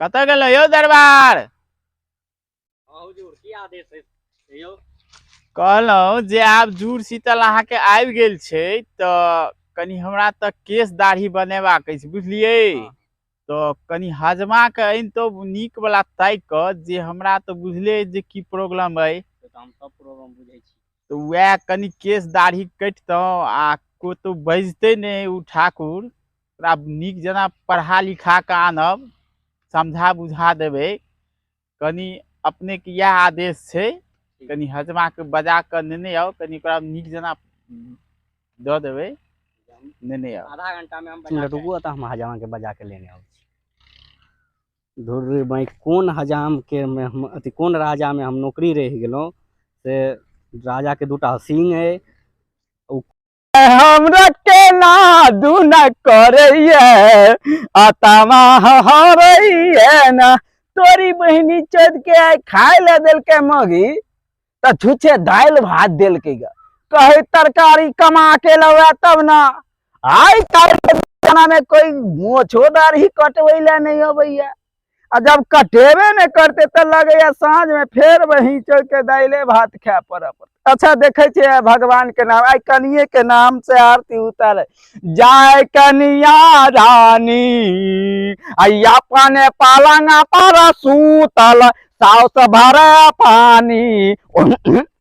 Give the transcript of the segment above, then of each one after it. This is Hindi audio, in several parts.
कतऽ गेलो यौ दरबार? हुजूर की आदेश है यौ? कहलहुँ जे आब जुड़ शीतल अहाँके आबि गेल छै तऽ कनि हमरा तऽ केश दाढ़ी बनेबाक अछि बुझलियै। तो कनि हजमा के अनितो नीक वाला ताकि कऽ जे हमरा तऽ बुझले जे की प्रॉब्लम अइ हम सब प्रॉब्लम बुझै छी। तो वह कनि केश दाढ़ी कटितहुँ आ कतौ बजते नहीं उ ठाकुर ओकरा नीक जेना पढ़ा लिखा कऽ आनब, समझा बुझा देबै। कनि अपने के यह आदेश छै, कनि हजमा के बजा कऽ नेने आउ, कनि ओकरा नीक जेना दऽ देबै नेने आउ। आधा घंटा में हम रुको तो हम हजामा के बजा के लेने आउ। धुर भाई कोन हजाम के में हम अथी कोन राजा में हम नौकरी रह गेलौं से राजा के दूटा सिंह है। हमरा के ना दुना करैया आत्मा हरैया ना तोरी बहिनी चोद के आइ खाए ले देल के मगी त छुछे दाल भात देल के ग कहे तरकारी कमा के लवे तब ना आई खाना में कोई मोछोदार ही कटवैला नहीं हो भैया। जब कटेबे नहीं करते तो लगे साँझ में फिर वही चोर के दाइले भात खाए पड़त। अच्छा देखे छे भगवान के नाम आई कनिये के नाम से आरती उतारे जाय कनिया रानी अय्या पाने पालंगा पर सूतल साउस भरे पानी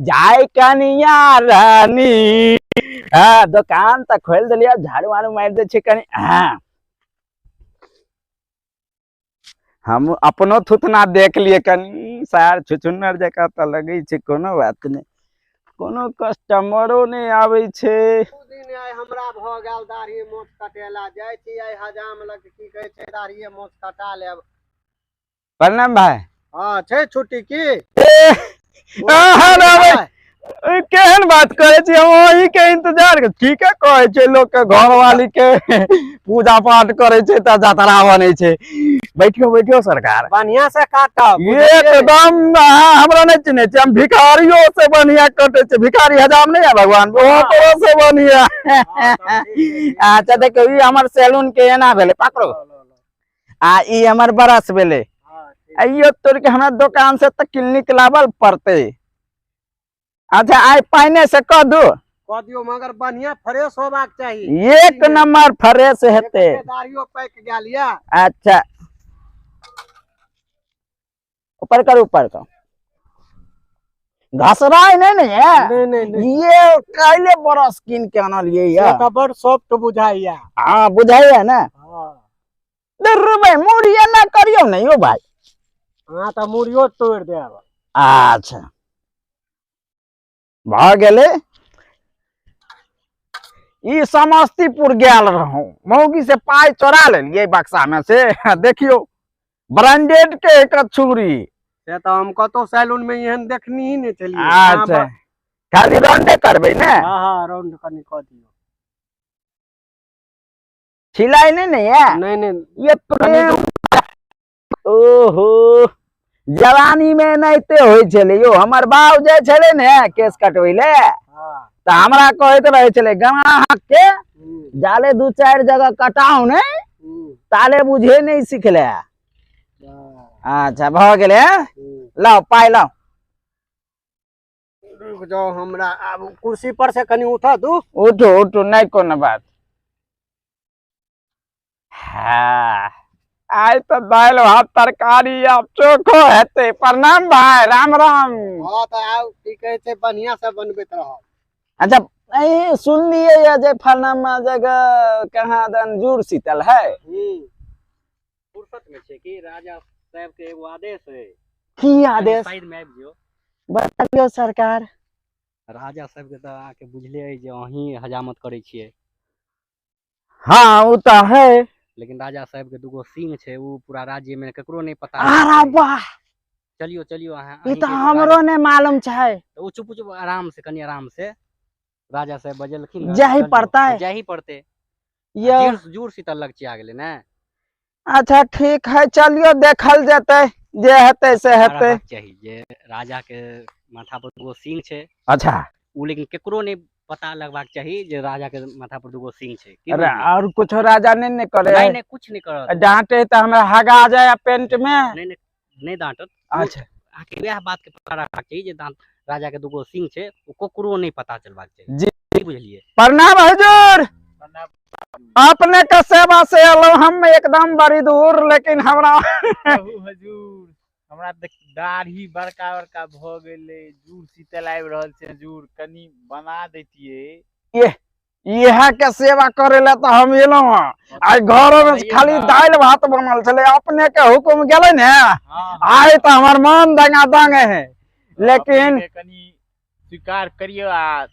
जाय कनिया रानी। दुकान तो खोल दिलिया, झाड़ू वाड़ू मार दे छे कनी। हम अपनो थुथना देख लिए कनी सार छुछुन्नर जका तो लगे छे, कोनो बात नहीं, कोनो कस्टमरो नहीं आवे छे। दिन आइ हमरा भ गेल दाढ़ी मोछ कटेला जाय छी आइ हजाम लग की कहे छे दाढ़ी मोछ कटा लेब। प्रणाम भाई। हां छे छुट्टी की? केहन बात करे छी, हम वही के इंतजार कर ठीक है कहे छे लोग के घर वाली के पूजा पाठ करे छे त जतरा बने छे। बैठियो बैठियो सरकार बढ़िया से काटब एकदम हमरा नहीं चिन्हे छे, हम भिखारियों से बढ़िया कटे छे। भिखारी हजाम नहीं है भगवान बहुत से बढ़िया। अच्छा देखो ई हमर सैलून के एना भेले पकड़ो आ ई हमर ब्रश भेले। आइयो तोर के हमरा दुकान से त क्लिनिक लावल पड़ते। अच्छा आई पानी से कह दो कह दियो मगर बढ़िया फ्रेश होबाक चाहिए, एक नंबर फ्रेश हेते। दाढ़ियो पैक गेल या। अच्छा ऊपर कर ऊपर कर घसराई नहीं है। नहीं ये काले ब्रश किन के आनलिए या तो बड़ सॉफ्ट बुझाइया। हां बुझाइया ना। हां दर भाई मुड़िया ना करियो नहीं हो भाई। हां त मुड़ियो तोड़ देब। अच्छा भाग गेले ई समस्तीपुर गेल रहूं, मौगी से पाई चोरा लेलिए बक्सा में से। देखियो ब्रांडेड के एक छुरी से तो हम कतो सैलून में एहन देखनी ही नहीं चलिए। अच्छा खाली राउंडे करबे ना? हां हां राउंड कनी क दियो। छिलाई नहीं है? नहीं ये प्रेम ओहो जवानी में नैते होय छले यो। हमर बाऊ जे छले ने केस कटवैले त हमरा कहत रहे छले गमा के जाले दू चार जगह कटाऊ ने ताले बुझे नहीं सिखले। अच्छा भ गेले लाओ पाई लाओ। रुक जाओ हमरा अब कुर्सी पर से कनी उठा दू। उठो उठो नहीं कोनो बात। हाँ आज तो दाल भात तरकारी अब चोखो हेते। प्रणाम भाई राम राम। हां त आउ की कहे छे बढ़िया से बनबेत रहो। अच्छा सुन लिए या जे फलनामा जगह कहाँ दन जुड़ शीतल है? फुर्सत में छे कि राजा साहब के एगो आदेश है। की आदेश? साइड में आबि जियो बताइयो सरकार। राजा साहब के त आके बुझले है जे अहीं हजामत करे छिए। हाँ वो तो है लेकिन राजा साहब के दुगो सिंह छे वो पूरा राज्य में केकरो नहीं पता। अरे वाह चलियो चलियो ये तो हमरो ने मालूम छे। तो चुप चुप आराम से कनी आराम से राजा साहब बजलखिन जाही पड़ता है जाही पड़ते ये जुड़ शीतल लग आ गेले ना। अच्छा ठीक है चलियो देखल जते जे हेते से हेते। चाहिए जे राजा के माथा पर दुगो सिंह छे। अच्छा उ लेकिन केकरो नहीं पता लगबाक चाहिए जे राजा के माथा पर दूगो सिंह छै की अरे बुझलियै? और कुछ राजा नहीं करे नहीं नहीं कुछ नहीं करत। डांटे तो हमें हगा आ जाए पेंट में। नहीं नहीं नहीं डांटत। अच्छा आके वह बात के पता रखबाक चाहिए जे राजा के दूगो सिंह छै ओ ककरो नहीं पता चलबाक चाहिए जी की बुझलियै? प्रणाम हुजूर। अपने के सेवा से अलो हम एकदम बड़ी दूर, लेकिन हमरा हजूर हमरा दाढ़ी बड़का बड़का भ गेले, जूर शीतल आबि रहल छै हजूर, कनी बना देतिए। यह के सेवा करे ला तो हम एलो आई घर में खाली दाल भात बनल छले, अपने के हुकुम गेले ने आए तो हमर मन दंगा दंग है, लेकिन कनी स्वीकार करियो आ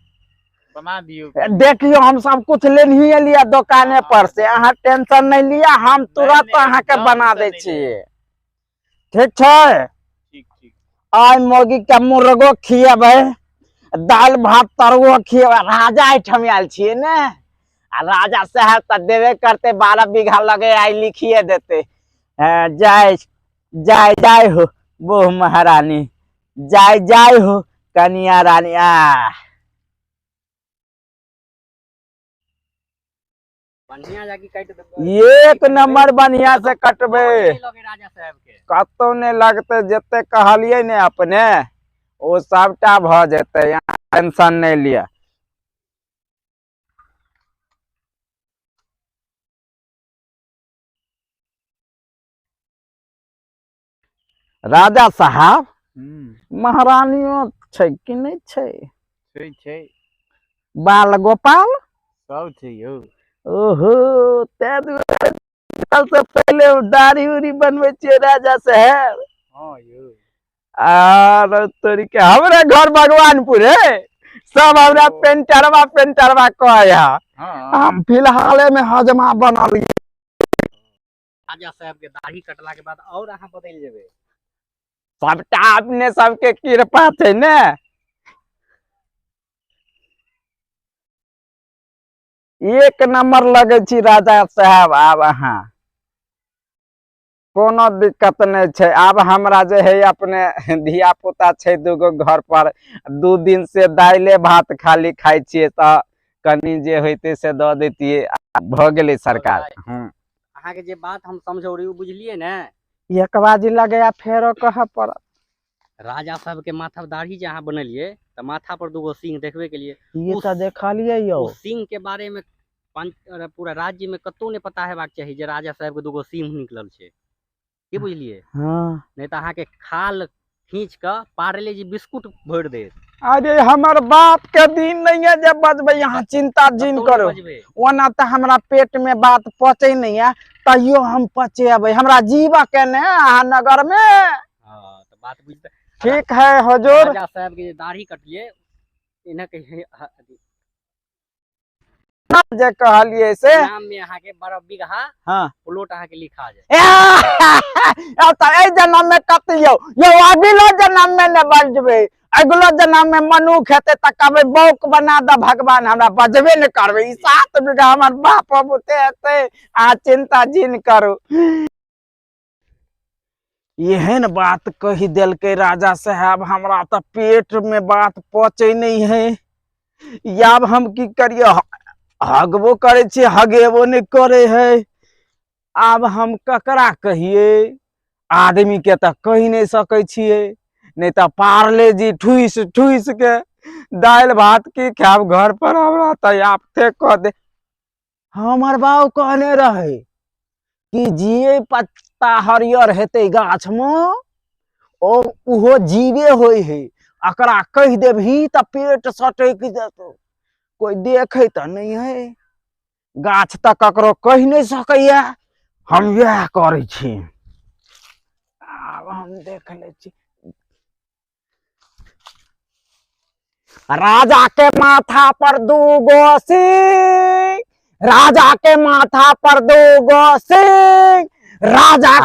बना दियो। देखियो हम सब कुछ ले ही लिया दुकाने पर से, अहाँ टेंशन नहीं लिया, हम तुरंत अहाँ के बना दे छिए। ठीक है ठीक ठीक। आई मोगी के मुर्गो खिएबे, दाल भात तरुओ खिएबे, राजा एठम आयल छिए ने, आ राजा साहब तो देवे करते 12 बीघा लगे आई लिखिए देते। जय जय जय हो वो महारानी, जय जय हो कन्या रानी। बढ़िया जाके काट देबे, एक नंबर बढ़िया से कटबे, लगे राजा साहब के कतो ने लगते, जते कहलिए ने अपने वो सबटा भ जेते, यहाँ टेंशन नहीं लिया। राजा साहब महारानियों छै कि नहीं छै? छै बाल गोपाल सब छै यो। ओहो ते दुआरे सबसे पहले दाढ़ी उड़ी बनवे छिए राजा साहब। हां यो और तोरी के हमरे घर भगवानपुर है, सब हमरा पेंटरवा कहया। हम फिलहाल में हजमा बनल राजा साहब के दाढ़ी कटला के बाद और अहाँ बदल जेबे, सबटा अपने सबके कृपा थे ने। एक नंबर लगे छी राजा साहब, आब अहाँ कोनो दिक्कत नहीं छै। अब हमरा जे है अपने धिया पुता छै दूगो घर पर, 2 दिन से दाइले भात खाली खाई छिए, तो कनी जे होते से द देतिए, भ गेले सरकार। अहाँ के जे बात हम समझौरी बुझलिए ने, एक बाजी लगे फेरो कह पर राजा साहब के माथा पर दाढ़ी जे अहाँ बनलिए तो माथा पर दूगो सिंह देखबे के लिए, ये तो देखा लिए यो। सिंह के बारे में पूरा राज्य में कतौ ने पता हेबाक चाहिए जे राजा साहब के दूगो सिंह निकलल छै की बुझलिए? हाँ नहीं तो अहाँ के खाल खींच के पार्ले जी बिस्कुट भर दे। अरे हमर बाप के दिन नहीं है जब बजबे, यहाँ चिंता जिन करो, ओना तो हमरा पेट में बात पचे नहीं है, तैयो हम पचेबे, हमरा जीवा के ने अहाँ नगर में। हां तो बात बुझते ठीक है हुजूर। राजा साहब के दाढ़ी कटलिए इन्हें के जे कहलिए से नाम में अहाँ के 12 बीघा हां प्लॉट अहाँ के लिखा जाए। अब तो ए जन्म में कतियो यो अगलो जन्म में ने बजबे, अगलो जन्म में मनुख हेते त कहबे बौक बना द भगवान, हमरा बजबे न करबे। ई 7 बीघा हमर बाप बुते हेते, आ चिंता जिन करू। एहन बात कही दिल के राजा साहब, हमरा तो पेट में बात पचे नहीं है, याब हम की करिए, हगबो करे छी हगेबो नहीं करे है। अब हम ककरा कहिए, आदमी के तो कही नहीं सके छिए, नहीं तो पार्ले जी ठुस ठुस के दाल भात की खाब घर पर, हमरा तो आपते कह दे। हमर बाबू कहने रहे कि जिए पत्ता हरियर हेते गाछ में ओ उहो जीवे होय है, अकरा कह देबही त पेट सटक जेतो, कोई देखे तो नहीं है, गाछ तक ककरो कह नहीं सकैया, हम यह करे छी। अब हम देख ले छी राजा के माथा पर 2 सिंह, राजा के माथा पर 2 सिंह, राजा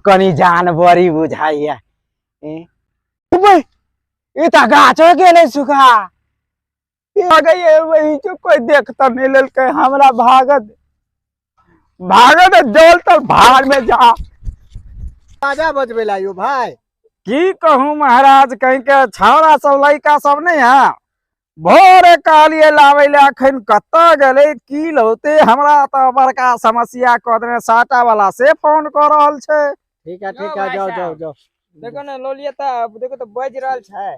कनी जान बड़ी बुझाइया। ये तो गाछ गेले सुखा वही जो कोई देखता नहीं ललके, हमरा भागत जल तो भाड़ में जा। राजा बजबे लायो भाई, की कहूँ महाराज, कहीं के छौड़ा सब लड़का सब नहीं है, भोरे कहलिए लावे ले अखन कत्ता गेले की लौते हमरा तो बड़का समस्या कह देने साटा वाला से फोन कर रहल छे। ठीक है जाओ जाओ जाओ। देखो ना लो लिया था, देखो तो बज रहल है।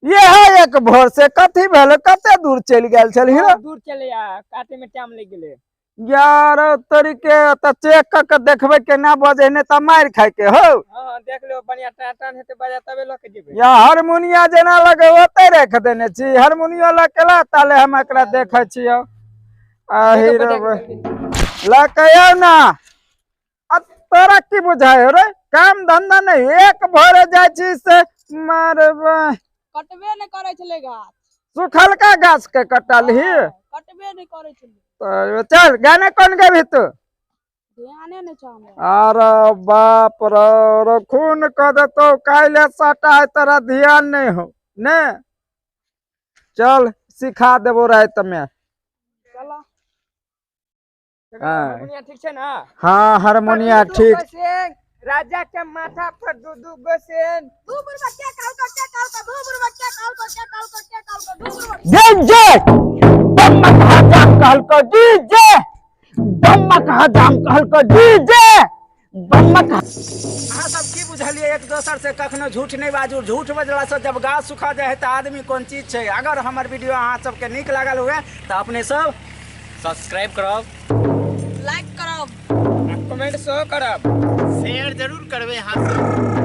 ये है एक भोर से कथी भेल कते दूर चल गेल छल हीरो। दूर चले यार, काटे में टाइम लग गेले। यार तरीके त चेक क के देखबे केना बजे ने त मार खाए के हो। हां देख लो बढ़िया टाटन हेते बजा तबे लो के जेबे। या हारमोनिया जेना लगे ओते रख देने छी, हारमोनिया लकेला ताले हम एकरा देखे छियो। आ हीरो लकयो ना आ तोरा की बुझाय रे, काम धंधा नहीं एक भरे जाय छी से मारबा कटबे न करे चले गाछ, सुखल का गाछ के कटल ही। कटबे नहीं करे चले। तो चल गाने कौन गाबी तू। ध्याने नहीं चाहले। अरे बाप रे खून कर देतो काले सटा है तेरा ध्यान नहीं हो ने। चल सिखा देबो रात में। चला हाँ। हारमोनिया ठीक है ना। हाँ हारमोनिया ठीक। राजा के माथा पर दू गो सेन। दू बुरबा क्या काल को दू बुरबा क्या काल को दू बुरबा। डीजे बम्मक हजाम कहल को डीजे, बम्मक हजाम कहल को डीजे बम्मक। अहाँ सब की बुझलिए एक दोसर से कखनो झूठ नहीं बाजू। झूठ बजला से जब गाछ सुखा जाए तो आदमी कोन चीज है। अगर हमर वीडियो अहाँ सबके नीक लागल हुए तो अपने सब सब्सक्राइब करब, लाइक करब, कमेंट सो करब, शेयर जरूर करबे हाथ से।